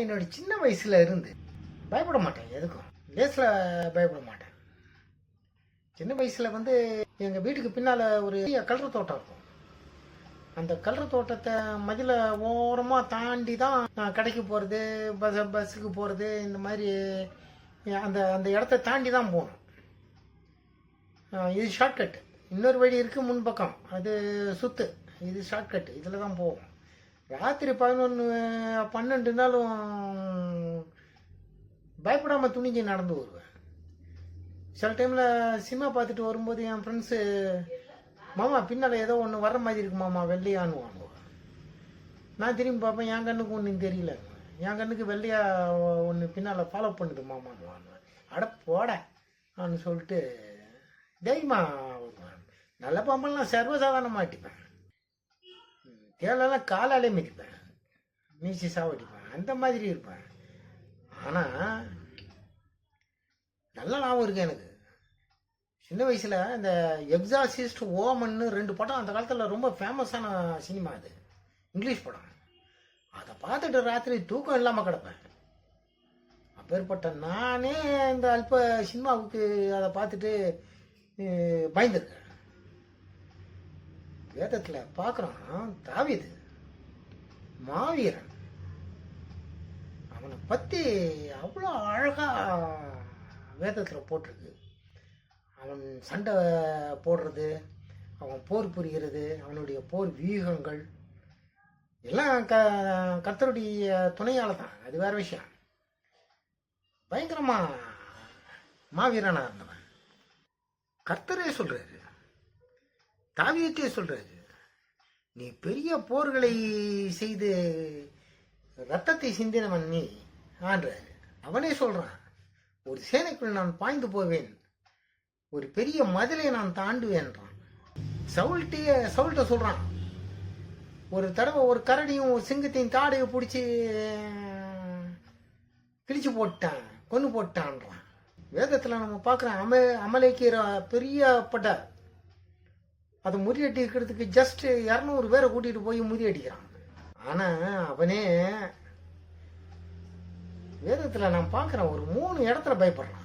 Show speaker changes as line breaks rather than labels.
என்னோட சின்ன வயசுல இருந்து பயப்பட மாட்டேன், எதுக்கும் லேஸ்ல பயப்பட மாட்டேன். சின்ன வயசுல எங்க வீட்டுக்கு பின்னால ஒரு கலர தோட்டம் இருக்கும். அந்த கலர தோட்டத்தை மதில ஓரமா தாண்டி தான் நான் கடைக்கு போறது, பஸ்ஸுக்கு போறது, இந்த மாதிரி அந்த அந்த இடத்த தாண்டி தான் போகணும். இது ஷார்ட்கட். இன்னொரு வழி இருக்கு முன்பக்கம், அது சுத்து. இது ஷார்ட்கட், இதில் தான் போவோம். ராத்திரி 11 12 நாளும் பயப்படாமல் துணிஞ்சு நடந்து வருவேன். சில டைமில் சினிமா பார்த்துட்டு வரும்போது என் ஃப்ரெண்ட்ஸு, மாமா பின்னால் ஏதோ ஒன்று வர்ற மாதிரி இருக்கு மாமா, வெள்ளையான்னு வாங்குவேன். நான் திரும்பி பார்ப்பேன், என் கண்ணுக்கு ஒன்றும் தெரியல, என் கண்ணுக்கு வெள்ளையா ஒன்று பின்னால் ஃபாலோ பண்ணுது மாமான்னு வாங்குவேன். அட போட அப்படின்னு சொல்லிட்டு தைரியமா நல்ல பாம்பெல்லாம் சர்வசாதாரணமாக மாட்டிப்பேன். தேவையெல்லாம் காலாலே மிதிப்பேன், மீசி சாவடிப்பேன், அந்த மாதிரி இருப்பேன். ஆனால் நல்ல ஞாபகம் இருக்கு எனக்கு. சின்ன வயசில் இந்த எக்ஸாசிஸ்ட், ஓமன்னு 2 படம் அந்த காலத்தில் ரொம்ப ஃபேமஸான சினிமா. அது இங்கிலீஷ் படம். அதை பார்த்துட்டு ராத்திரி தூக்கம் இல்லாமல் கிடப்பேன். அப்பேற்பட்ட நானே இந்த அல்ப சினிமாவுக்கு அதை பார்த்துட்டு பயந்துருக்கேன். வேதத்தில் பார்க்குறான், தாவீது மாவீரன், அவனை பற்றி அவ்வளோ அழகா வேதத்தில் போட்டிருக்கு. அவன் சண்டை போடுறது, அவன் போர் புரிகிறது, அவனுடைய போர் வியூகங்கள் எல்லாம் கர்த்தருடைய துணையால தான். அது வேற விஷயம். பயங்கரமா மாவீரனா இருந்தவன். கர்த்தரே சொல்றாரு, தாவீதே சொல்றாரு, நீ பெரிய போர்களை செய்து ரத்தத்தை சிந்தினவன் நீ ஆன்றாரு. அவனே சொல்றான், ஒரு சேனைக்குள் நான் பாய்ந்து போவேன், ஒரு பெரிய மதிலை நான் தாண்டுவேன்றான். சவுல்கிட்ட சொல்றான், ஒரு தடவை ஒரு கரடியும் ஒரு சிங்கத்தையும் தாடையை பிடிச்சி கிழிச்சு போட்டான், கொண்டு போட்டான்றான். வேதத்தில் நம்ம பார்க்குறோம், அமலேக்கிற பெரிய பட்டை அதை முறியடிக்கிறதுக்கு ஜஸ்ட் 200 பேரை கூட்டிட்டு போய் முறியடிக்கிறான். ஆனா அவனே வேதத்தில் நான் பார்க்குறேன், ஒரு 3 இடத்துல பயப்படுறான்.